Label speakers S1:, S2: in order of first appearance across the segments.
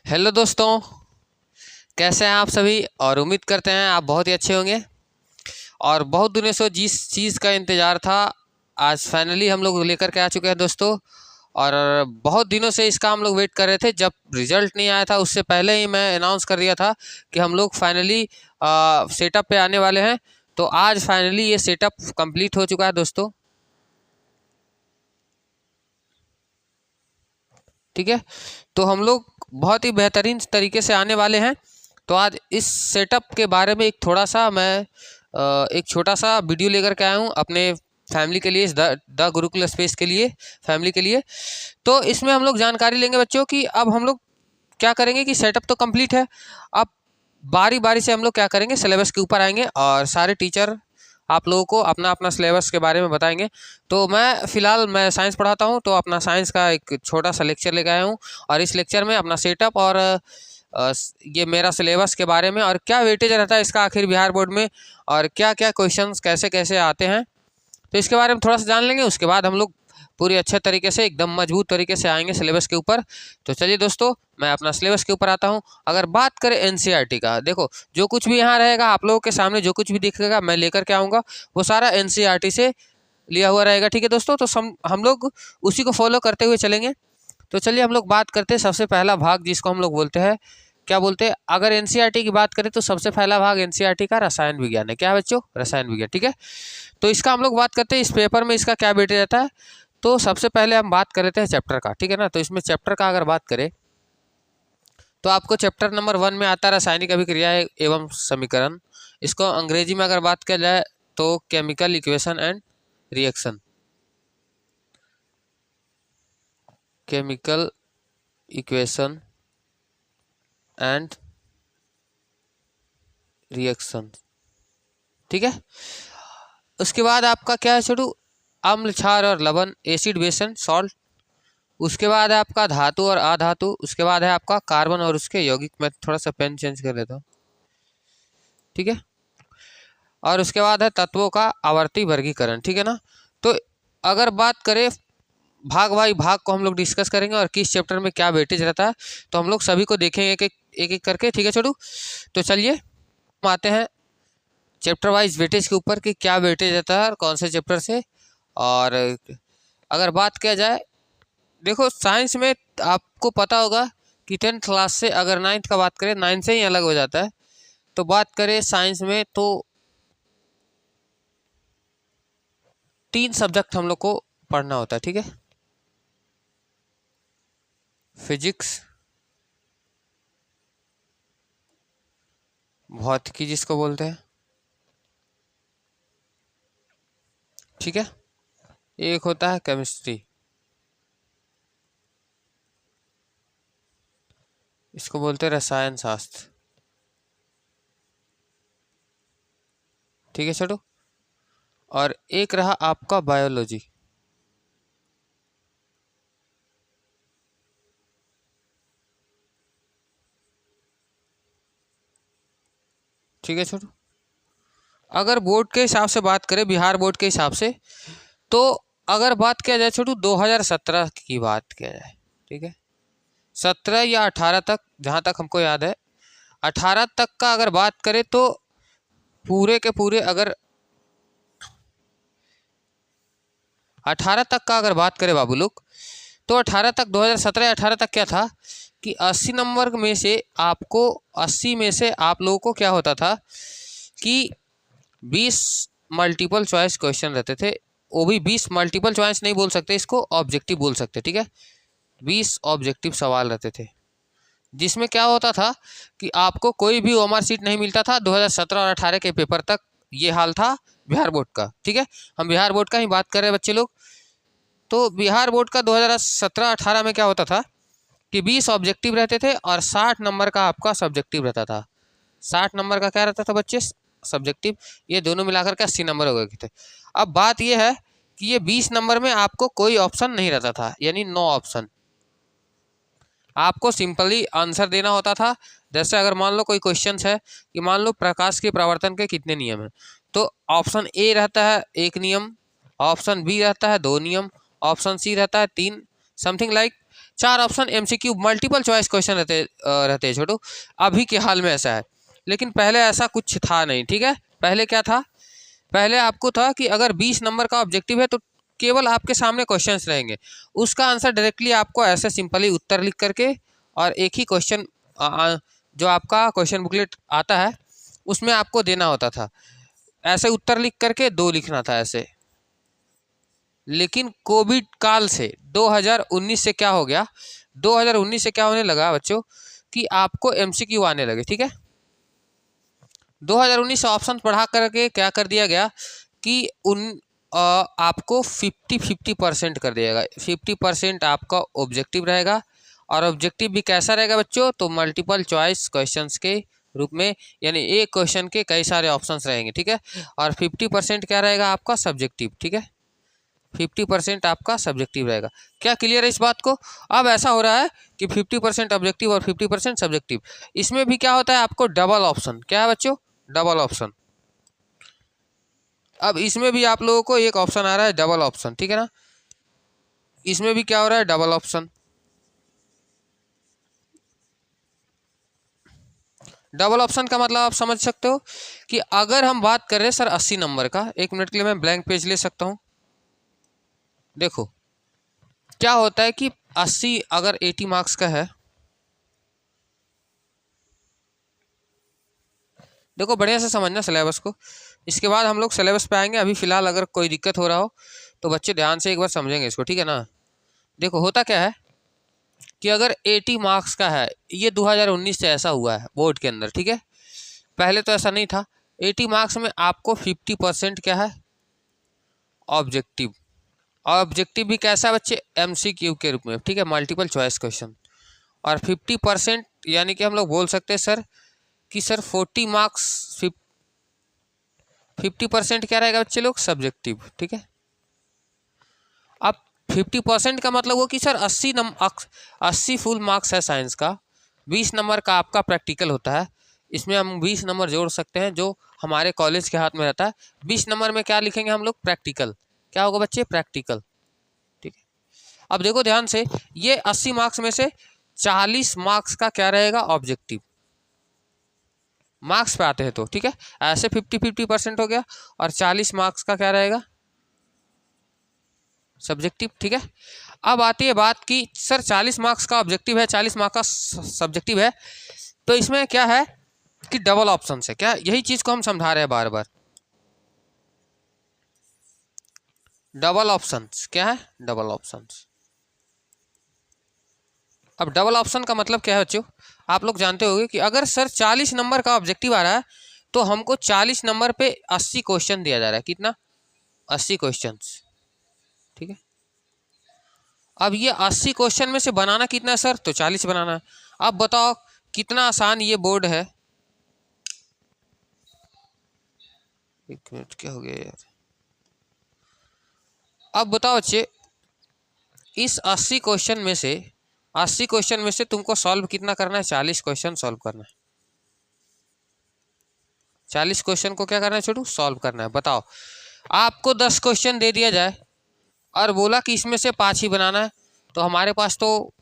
S1: Hello दोस्तों, कैसे हैं आप सभी। और उम्मीद करते हैं आप बहुत ही अच्छे होंगे। और बहुत दिनों से जिस चीज़ का इंतज़ार था, आज फाइनली हम लोग लेकर के आ चुके हैं दोस्तों। और बहुत दिनों से इसका हम लोग वेट कर रहे थे। जब रिज़ल्ट नहीं आया था उससे पहले ही मैं अनाउंस कर दिया था कि हम लोग फाइनली सेटअप पे आने वाले हैं। तो आज फाइनली ये सेटअप कंप्लीट हो चुका है दोस्तों। ठीक है, तो हम लोग बहुत ही बेहतरीन तरीके से आने वाले हैं। तो आज इस सेटअप के बारे में एक थोड़ा सा मैं एक छोटा सा वीडियो लेकर के आया हूँ अपने फैमिली के लिए, द गुरुकुल स्पेस के लिए, फैमिली के लिए। तो इसमें हम लोग जानकारी लेंगे बच्चों कि अब हम लोग क्या करेंगे कि सेटअप तो कंप्लीट है। अब बारी बारी से हम लोग क्या करेंगे, सिलेबस के ऊपर आएंगे और सारे टीचर आप लोगों को अपना अपना सिलेबस के बारे में बताएंगे। तो मैं साइंस पढ़ाता हूँ, तो अपना साइंस का एक छोटा सा लेक्चर लेकर आया हूँ। और इस लेक्चर में अपना सेटअप और ये मेरा सिलेबस के बारे में और क्या वेटेज रहता है इसका आखिर बिहार बोर्ड में, और क्या क्या क्वेश्चंस कैसे कैसे आते हैं, तो इसके बारे में थोड़ा सा जान लेंगे। उसके बाद हम लोग पूरी अच्छे तरीके से एकदम मजबूत तरीके से आएंगे सिलेबस के ऊपर। तो चलिए दोस्तों, मैं अपना सिलेबस के ऊपर आता हूँ। अगर बात करें एनसीईआरटी का, देखो जो कुछ भी यहाँ रहेगा आप लोगों के सामने, जो कुछ भी दिखेगा मैं लेकर के आऊँगा, वो सारा एनसीईआरटी से लिया हुआ रहेगा। ठीक है दोस्तों, तो हम लोग उसी को फॉलो करते हुए चलेंगे। तो चलिए हम लोग बात करते हैं सबसे पहला भाग, जिसको हम लोग बोलते हैं, क्या बोलते हैं, अगर एनसीईआरटी की बात करें तो सबसे पहला भाग एनसीईआरटी का रसायन विज्ञान है। क्या है बच्चों? रसायन विज्ञान। ठीक है, तो इसका हम लोग बात करते हैं इस पेपर में इसका क्या वेटेज रहता है। तो सबसे पहले हम बात कर लेते हैं चैप्टर का। ठीक है ना, तो इसमें चैप्टर का अगर बात करें तो आपको चैप्टर नंबर 1 में आता है रासायनिक अभिक्रिया एवं समीकरण। इसको अंग्रेजी में अगर बात किया जाए तो chemical equation and reaction, chemical equation and reaction. ठीक है, उसके बाद आपका क्या है छोटू, अम्ल, क्षार और लवण, एसिड, बेस एंड सॉल्ट। उसके बाद है आपका धातु और अधातु। उसके बाद है आपका कार्बन और उसके यौगिक। मैं थोड़ा सा पेन चेंज कर लेता हूँ। ठीक है, और उसके बाद है तत्वों का आवर्ती वर्गीकरण। ठीक है ना, तो अगर बात करें भाग बाई भाग को हम लोग डिस्कस करेंगे और किस चैप्टर में क्या वेटेज रहता है, तो हम लोग सभी को देखेंगे एक एक करके। ठीक है छोटू, तो चलिए हम आते हैं चैप्टर वाइज वेटेज के ऊपर कि क्या वेटेज रहता है और कौन से चैप्टर से। और अगर बात किया जाए, देखो साइंस में आपको पता होगा कि 10th क्लास से, अगर 9th का बात करें 9 से ही अलग हो जाता है। तो बात करें साइंस में तो 3 सब्जेक्ट हम लोग को पढ़ना होता है। ठीक है, फिजिक्स, भौतिकी जिसको बोलते हैं, ठीक है, एक होता है केमिस्ट्री, इसको बोलते हैं रसायन शास्त्र। ठीक है छोटू, और एक रहा आपका बायोलॉजी। ठीक है छोटू, अगर बोर्ड के हिसाब से बात करें, बिहार बोर्ड के हिसाब से, तो अगर बात किया जाए छोटू 2017 की बात किया जाए, ठीक है, 17 या 18 तक, जहाँ तक हमको याद है 18 तक का अगर बात करें तो पूरे के पूरे, अगर 18 तक का अगर बात करें बाबू लोग, तो 18 तक 2017 या 18 तक क्या था कि 80 नंबर में से आपको 80 में से आप लोगों को क्या होता था कि 20 मल्टीपल चॉइस क्वेश्चन रहते थे। वो भी 20 मल्टीपल चॉइस नहीं बोल सकते, इसको ऑब्जेक्टिव बोल सकते। ठीक है, 20 ऑब्जेक्टिव सवाल रहते थे, जिसमें क्या होता था कि आपको कोई भी ओमर सीट नहीं मिलता था। 2017 और 18 के पेपर तक ये हाल था बिहार बोर्ड का। ठीक है, हम बिहार बोर्ड का ही बात कर रहे हैं बच्चे लोग। तो बिहार बोर्ड का 2017-18 में क्या होता था कि 20 ऑब्जेक्टिव रहते थे और 60 नंबर का आपका सब्जेक्टिव रहता था। 60 नंबर का क्या रहता था बच्चे, सब्जेक्टिव। ये दोनों मिलाकर के 80 नंबर हो गए थे। अब बात ये है कि ये 20 नंबर में आपको कोई ऑप्शन नहीं रहता था, यानी नो ऑप्शन। आपको सिंपली आंसर देना होता था। जैसे अगर मान लो कोई क्वेश्चन है कि मान लो प्रकाश के प्रवर्तन के कितने नियम हैं, तो ऑप्शन ए रहता है 1 नियम, ऑप्शन बी रहता है 2 नियम, ऑप्शन सी रहता है 3, something like. 4 option MCQ multiple choice question रहते हैं छोटू, अभी के हाल में ऐसा है, लेकिन पहले ऐसा कुछ था नहीं। ठीक है, पहले क्या था, पहले आपको था कि अगर 20 नंबर का ऑब्जेक्टिव है तो केवल आपके सामने क्वेश्चंस रहेंगे, उसका आंसर डायरेक्टली आपको ऐसे सिंपली उत्तर लिख करके और एक ही क्वेश्चन जो आपका क्वेश्चन बुकलेट आता है उसमें आपको देना होता था, ऐसे उत्तर लिख करके 2 लिखना था ऐसे। लेकिन कोविड काल से 2019 से क्या हो गया, 2019 से क्या होने लगा बच्चों कि आपको एमसीक्यू आने लगे। ठीक है, 2019 ऑप्शन बढ़ा करके क्या कर दिया गया कि आपको 50-50% कर दिया गया। 50% आपका ऑब्जेक्टिव रहेगा, और ऑब्जेक्टिव भी कैसा रहेगा बच्चों, तो मल्टीपल चॉइस क्वेश्चंस के रूप में, यानी एक क्वेश्चन के कई सारे ऑप्शंस रहेंगे। ठीक है, और 50% क्या रहेगा आपका सब्जेक्टिव। ठीक है, 50% आपका सब्जेक्टिव रहेगा। क्या क्लियर है इस बात को? अब ऐसा हो रहा है कि 50% ऑब्जेक्टिव और 50% सब्जेक्टिव, इसमें भी क्या होता है आपको डबल ऑप्शन। क्या है बच्चों? Double option. अब इसमें भी आप लोगों को एक ऑप्शन आ रहा है डबल ऑप्शन। ठीक है ना, इसमें भी क्या हो रहा है डबल ऑप्शन। डबल ऑप्शन का मतलब आप समझ सकते हो कि अगर हम बात कर रहे हैं सर 80 नंबर का, 1 मिनट के लिए मैं ब्लैंक पेज ले सकता हूं। देखो क्या होता है कि 80 अगर 80 मार्क्स का है, देखो बढ़िया से समझना सिलेबस को, इसके बाद हम लोग सिलेबस पे आएंगे। अभी फिलहाल अगर कोई दिक्कत हो रहा हो तो बच्चे ध्यान से एक बार समझेंगे इसको। ठीक है ना, देखो होता क्या है कि अगर 80 मार्क्स का है, ये 2019 से ऐसा हुआ है बोर्ड के अंदर। ठीक है, पहले तो ऐसा नहीं था। 80 मार्क्स में आपको 50% क्या है ऑब्जेक्टिव। ऑब्जेक्टिव भी कैसा है बच्चे, एमसीक्यू के रूप में। ठीक है, मल्टीपल चॉइस क्वेश्चन। और 50% यानी कि हम लोग बोल सकते हैं सर कि सर 40 मार्क्स 50% क्या रहेगा बच्चे लोग सब्जेक्टिव। ठीक है, अब 50% का मतलब वो कि सर 80 फुल मार्क्स है साइंस का, 20 नंबर का आपका प्रैक्टिकल होता है। इसमें हम 20 नंबर जोड़ सकते हैं जो हमारे कॉलेज के हाथ में रहता है। 20 नंबर में क्या लिखेंगे हम लोग, प्रैक्टिकल। क्या होगा बच्चे, प्रैक्टिकल। ठीक है, अब देखो ध्यान से, ये 80 मार्क्स में से 40 मार्क्स का क्या रहेगा ऑब्जेक्टिव, मार्क्स पे आते हैं तो। ठीक है, ऐसे 50-50% हो गया, और 40 मार्क्स का क्या रहेगा सब्जेक्टिव। ठीक है, अब आती है बात कि सर 40 मार्क्स का ऑब्जेक्टिव है, 40 मार्क्स का सब्जेक्टिव है, तो इसमें क्या है कि डबल ऑप्शन है। क्या, यही चीज को हम समझा रहे हैं बार बार। डबल ऑप्शंस क्या है, डबल ऑप्शंस। अब डबल ऑप्शन का मतलब क्या है बच्चों, आप लोग जानते होंगे कि अगर सर 40 नंबर का ऑब्जेक्टिव आ रहा है तो हमको 40 नंबर पे 80 क्वेश्चन दिया जा रहा है। कितना, 80 क्वेश्चन। ठीक है, अब ये 80 क्वेश्चन में से बनाना कितना है सर, तो 40 बनाना है। अब बताओ कितना आसान ये बोर्ड है। एक मिनट, क्या हो गया यार। अब बताओ बच्चे, इस 80 क्वेश्चन में से 80 क्वेश्चन में से तुमको सॉल्व कितना करना है, 40 क्वेश्चन सॉल्व करना है। 40 क्वेश्चन को क्या करना है छोटू, सॉल्व करना है। बताओ, आपको 10 क्वेश्चन दे दिया जाए और बोला कि इसमें से 5 ही बनाना है, तो हमारे पास तो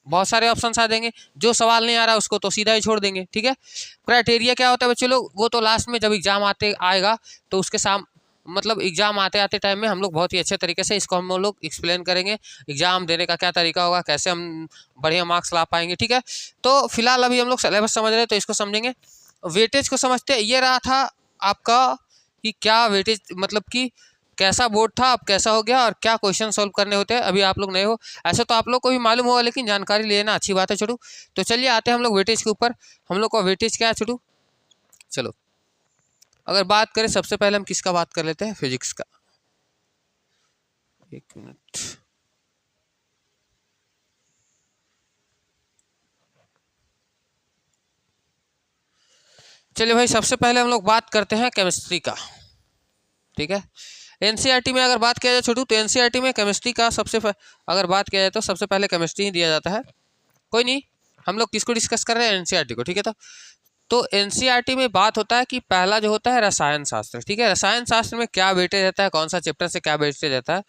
S1: बहुत सारे ऑप्शंस आ देंगे। जो सवाल नहीं आ रहा उसको तो सीधा ही छोड़ देंगे। ठीक है, क्राइटेरिया क्या होता है बच्चे लोग, वो तो लास्ट में जब एग्जाम आएगा तो उसके मतलब एग्जाम आते आते टाइम में हम लोग बहुत ही अच्छे तरीके से इसको हम लोग एक्सप्लेन करेंगे, एग्जाम देने का क्या तरीका होगा, कैसे हम बढ़िया मार्क्स ला पाएंगे। ठीक है, तो फिलहाल अभी हम लोग सिलेबस समझ रहे हैं तो इसको समझेंगे। वेटेज को समझते हैं। ये रहा था आपका कि क्या वेटेज, मतलब कि कैसा बोर्ड था, अब कैसा हो गया, और क्या क्वेश्चन सॉल्व करने होते हैं। अभी आप लोग नए हो, ऐसे तो आप लोग को भी मालूम होगा, लेकिन जानकारी लेना अच्छी बात है छोटू। तो चलिए आते हैं हम लोग वेटेज के ऊपर। हम लोग का वेटेज क्या है छोटू, चलो अगर बात करें सबसे पहले हम किसका बात कर लेते हैं, फिजिक्स का। एक मिनट, चलिए भाई सबसे पहले हम लोग बात करते हैं केमिस्ट्री का। ठीक है, एनसीईआरटी में अगर बात किया जाए छोटू, तो एनसीईआरटी में केमिस्ट्री का अगर बात किया जाए तो सबसे पहले केमिस्ट्री ही दिया जाता है। कोई नहीं, हम लोग किसको डिस्कस कर रहे हैं, एनसीईआरटी को। ठीक है, तो एनसीईआरटी में बात होता है कि पहला जो होता है रसायन शास्त्र। ठीक है, रसायन शास्त्र में क्या वेटेज रहता है, कौन सा चैप्टर से क्या वेटेज रहता है,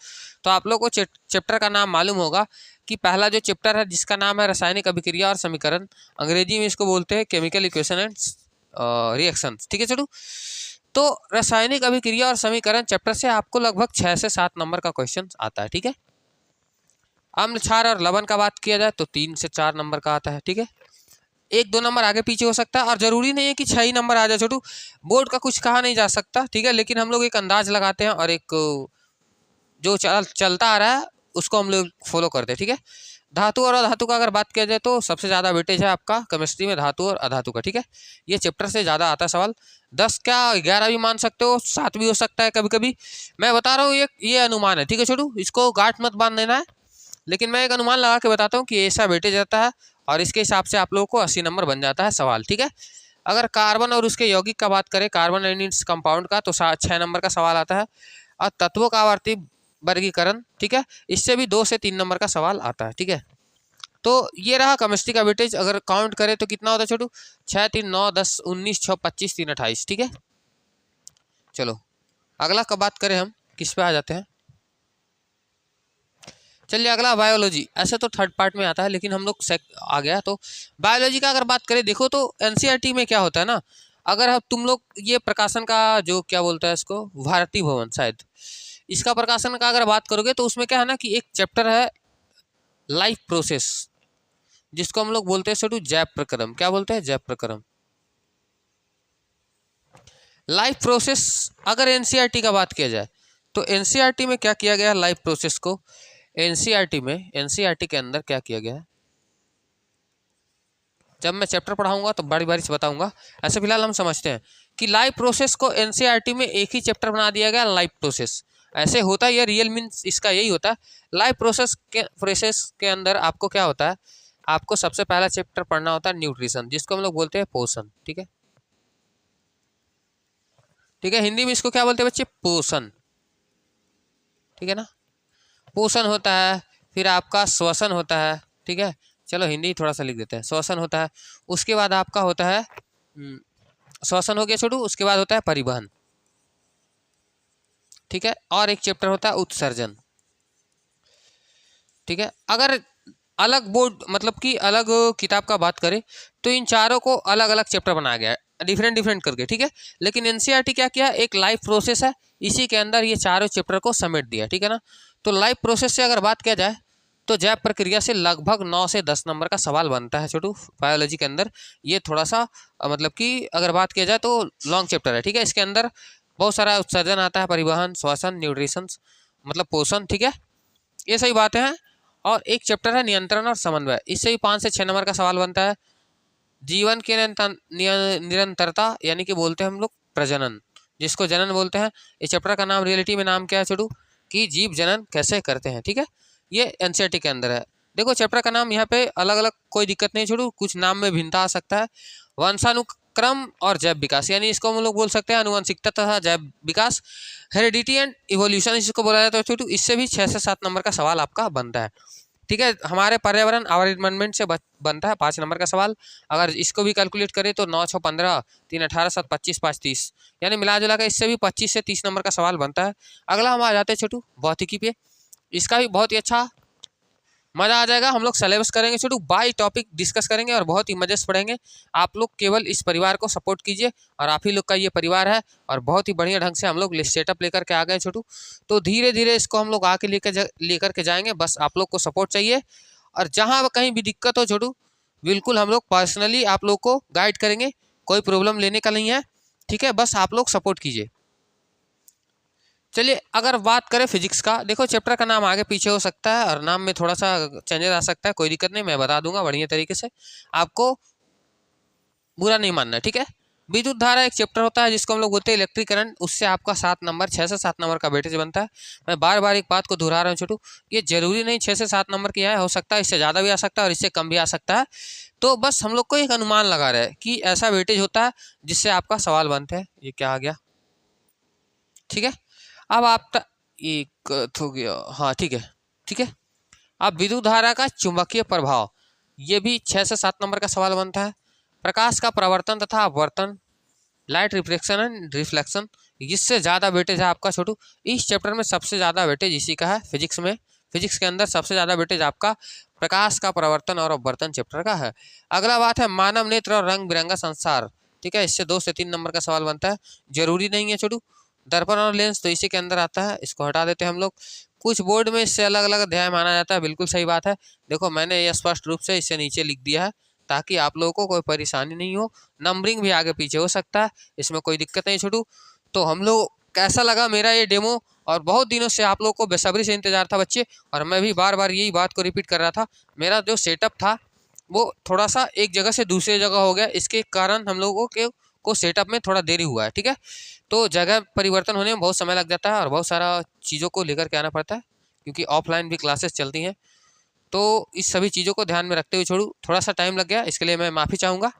S1: तो आप लोग को चैप्टर का नाम मालूम होगा कि पहला जो चैप्टर है जिसका नाम है रासायनिक अभिक्रिया और समीकरण, अंग्रेजी में इसको बोलते हैं केमिकल इक्वेशन एंड रिएक्शंस। ठीक है छोटू, तो रासायनिक अभिक्रिया और समीकरण चैप्टर से आपको लगभग 6 से 7 नंबर का क्वेश्चन आता है। ठीक है, अम्ल, क्षार और लवण का बात किया जाए तो 3 से 4 नंबर का आता है। ठीक है, 1-2 नंबर आगे पीछे हो सकता है और जरूरी नहीं है कि 6 ही नंबर आ जाए छोटू, बोर्ड का कुछ कहा नहीं जा सकता। ठीक है, लेकिन हम लोग एक अंदाज लगाते हैं और एक जो चलता आ रहा है उसको हम लोग फॉलो करते हैं। ठीक है, धातु और अधातु का अगर बात किया जाए तो सबसे ज़्यादा वेटेज है आपका केमिस्ट्री में धातु और अधातु का। ठीक है, ये चैप्टर से ज़्यादा आता है सवाल, 10 क्या 11 भी मान सकते हो, 7 भी हो सकता है कभी कभी, मैं बता रहा हूँ ये अनुमान है। ठीक है छोटू, इसको गांठ मत बांध देना है, लेकिन मैं एक अनुमान लगा के बताता हूँ कि ऐसा वेटेज रहता है और इसके हिसाब से आप लोगों को 80 नंबर बन जाता है सवाल। ठीक है, अगर कार्बन और उसके यौगिक का बात करें, कार्बन एंड इट्स कंपाउंड का, तो 6 नंबर का सवाल आता है। और तत्वों का आवर्ती वर्गीकरण, ठीक है, इससे भी 2 से 3 नंबर का सवाल आता है। ठीक है, तो ये रहा केमिस्ट्री का वेटेज। अगर काउंट करें तो कितना होता है छोटू, 6 3 9 10 19 6 25 3 28। ठीक है, चलो अगला कब बात करें हम, किस पे आ जाते हैं, चलिए अगला बायोलॉजी। ऐसे तो थर्ड पार्ट में आता है लेकिन हम लोग आ गया तो बायोलॉजी का अगर बात करें, देखो तो एनसीईआरटी में क्या होता है ना, अगर अब तुम लोग ये प्रकाशन का जो क्या बोलता है इसको, भारती भवन शायद, इसका प्रकाशन का अगर बात करोगे तो उसमें क्या है ना कि एक चैप्टर है लाइफ प्रोसेस, जिसको हम लोग बोलते हैं छोटू जैव प्रक्रम। क्या बोलते हैं, जैव प्रक्रम, लाइफ प्रोसेस। अगर एनसीईआरटी का बात किया जाए तो एनसीईआरटी में क्या किया गया, लाइफ प्रोसेस को एनसीईआरटी के अंदर क्या किया गया है, जब मैं चैप्टर पढ़ाऊंगा तो बारी बारी से बताऊंगा। ऐसे फिलहाल हम समझते हैं कि लाइफ प्रोसेस को एनसीईआरटी में एक ही चैप्टर बना दिया गया, लाइफ प्रोसेस। ऐसे होता है, ये रियल मीन्स इसका यही होता है। लाइफ प्रोसेस के अंदर आपको क्या होता है, आपको सबसे पहला चैप्टर पढ़ना होता है न्यूट्रिशन, जिसको हम लोग बोलते हैं पोषण। ठीक है, ठीक है, हिंदी में इसको क्या बोलते हैं बच्चे, पोषण। ठीक है ना, पोषण होता है, फिर आपका श्वसन होता है। ठीक है, चलो हिंदी थोड़ा सा लिख देते हैं, श्वसन होता है, उसके बाद आपका होता है श्वसन हो गया छोटू, उसके बाद होता है परिवहन। ठीक है, और एक चैप्टर होता है उत्सर्जन। ठीक है, अगर अलग बोर्ड मतलब कि अलग किताब का बात करें तो इन चारों को अलग अलग चैप्टर बनाया गया है, डिफरेंट करके। ठीक है, लेकिन एनसीईआरटी क्या किया, एक लाइफ प्रोसेस है, इसी के अंदर ये चारों चैप्टर को समेट दिया। ठीक है ना, तो लाइफ प्रोसेस से अगर बात किया जाए तो जैव प्रक्रिया से लगभग 9 से 10 नंबर का सवाल बनता है छोटू बायोलॉजी के अंदर। ये थोड़ा सा मतलब कि अगर बात किया जाए तो लॉन्ग चैप्टर है। ठीक है, इसके अंदर बहुत सारा उत्सर्जन आता है, परिवहन, श्वसन, न्यूट्रिशन मतलब पोषण। ठीक है, ये सही बातें हैं। और एक चैप्टर है नियंत्रण और समन्वय, इससे भी 5 से 6 नंबर का सवाल बनता है। जीवन की निरंतरता यानी कि बोलते हैं हम लोग प्रजनन, जिसको जनन बोलते हैं। इस चैप्टर का नाम रियलिटी में नाम क्या है छोटू, कि जीव जनन कैसे करते हैं। ठीक है, ये एनसीईआरटी के अंदर है। देखो चैप्टर का नाम यहाँ पे अलग अलग कोई दिक्कत नहीं छोटू, कुछ नाम में भिन्नता आ सकता है। वंशानुक्रम और जैव विकास, यानी इसको हम लोग बोल सकते हैं अनुवंशिकता तथा जैव विकास, हेरिडिटी एंड इवोल्यूशन इसको बोला जाता है छोटू। इससे भी 6 से 7 नंबर का सवाल आपका बनता है। ठीक है, हमारे पर्यावरण आवर एनवायरनमेंट से बनता है 5 नंबर का सवाल। अगर इसको भी कैलकुलेट करें तो 9 6 15 3 18 7 25 5 30, यानी मिला जुला कर इससे भी 25 से 30 नंबर का सवाल बनता है। अगला हम आ जाते हैं छोटू भौतिकी पे, इसका भी बहुत ही अच्छा मज़ा आ जाएगा। हम लोग सिलेबस करेंगे छोटू, 22 टॉपिक डिस्कस करेंगे और बहुत ही मजे से पढ़ेंगे। आप लोग केवल इस परिवार को सपोर्ट कीजिए और आप ही लोग का ये परिवार है और बहुत ही बढ़िया ढंग से हम लोग सेटअप लेकर के आ गए छोटू। तो धीरे धीरे इसको हम लोग आके लेकर के जाएंगे, बस आप लोग को सपोर्ट चाहिए। और जहाँ कहीं भी दिक्कत हो छोटू, बिल्कुल हम लोग पर्सनली आप लोग को गाइड करेंगे, कोई प्रॉब्लम लेने का नहीं है। ठीक है, बस आप लोग सपोर्ट कीजिए। चलिए अगर बात करें फिजिक्स का, देखो चैप्टर का नाम आगे पीछे हो सकता है और नाम में थोड़ा सा चेंजेस आ सकता है, कोई दिक्कत नहीं, मैं बता दूंगा बढ़िया तरीके से, आपको बुरा नहीं मानना। ठीक है, विद्युत धारा एक चैप्टर होता है जिसको हम लोग बोलते हैं इलेक्ट्रिक करंट, उससे आपका 7 नंबर 6 से 7 नंबर का वेटेज बनता है। मैं बार बार एक बात को दोहरा रहा हूँ छोटू, ये जरूरी नहीं 6 से 7 नंबर की है, हो सकता है इससे ज़्यादा भी आ सकता है और इससे कम भी आ सकता है। तो बस हम लोग को एक अनुमान लगा रहे हैं कि ऐसा वेटेज होता है जिससे आपका सवाल बनते हैं। ये क्या आ गया, ठीक है, अब आप एक हो गया, हाँ ठीक है, ठीक है। अब विद्युत धारा का चुंबकीय प्रभाव, ये भी 6 से 7 नंबर का सवाल बनता है। प्रकाश का प्रवर्तन तथा अपवर्तन, लाइट रिफ्लेक्शन एंड रिफ्लेक्शन, इससे ज़्यादा वेटेज है आपका छोटू। इस चैप्टर में सबसे ज़्यादा वेटेज इसी का है फिजिक्स में, फिजिक्स के अंदर सबसे ज़्यादा वेटेज आपका प्रकाश का परावर्तन और अपवर्तन चैप्टर का है। अगला बात है मानव नेत्र और रंग बिरंगा संसार। ठीक है, इससे 2 से 3 नंबर का सवाल बनता है, जरूरी नहीं है छोटू। दर्पण और लेंस तो इसी के अंदर आता है, इसको हटा देते हैं हम लोग। कुछ बोर्ड में इससे अलग अलग अध्याय माना जाता है, बिल्कुल सही बात है। देखो मैंने ये स्पष्ट रूप से इससे नीचे लिख दिया है ताकि आप लोगों को कोई परेशानी नहीं हो। नंबरिंग भी आगे पीछे हो सकता है, इसमें कोई दिक्कत नहीं छोटू। तो हम लोग कैसा लगा मेरा ये डेमो, और बहुत दिनों से आप लोगों को बेसब्री से इंतजार था बच्चे, और मैं भी बार बार यही बात को रिपीट कर रहा था। मेरा जो सेटअप था वो थोड़ा सा एक जगह से दूसरी जगह हो गया, इसके कारण हम लोगों को सेटअप में थोड़ा देरी हुआ है। ठीक है, तो जगह परिवर्तन होने में बहुत समय लग जाता है और बहुत सारा चीज़ों को लेकर के आना पड़ता है, क्योंकि ऑफलाइन भी क्लासेस चलती हैं। तो इस सभी चीज़ों को ध्यान में रखते हुए छोड़ू, थोड़ा सा टाइम लग गया, इसके लिए मैं माफ़ी चाहूँगा।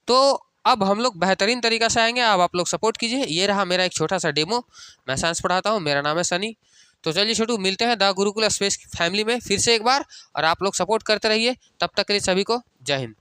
S1: तो अब हम लोग बेहतरीन तरीक़ा से आएंगे, अब आप लोग सपोर्ट कीजिए। ये रहा मेरा एक छोटा सा डेमो। मैं साइंस पढ़ाता हूँ, मेरा नाम है सनी। तो चलिए छोटू, मिलते हैं द गुरुकुल स्पेस फैमिली में फिर से एक बार, और आप लोग सपोर्ट करते रहिए। तब तक के लिए सभी को जय हिंद।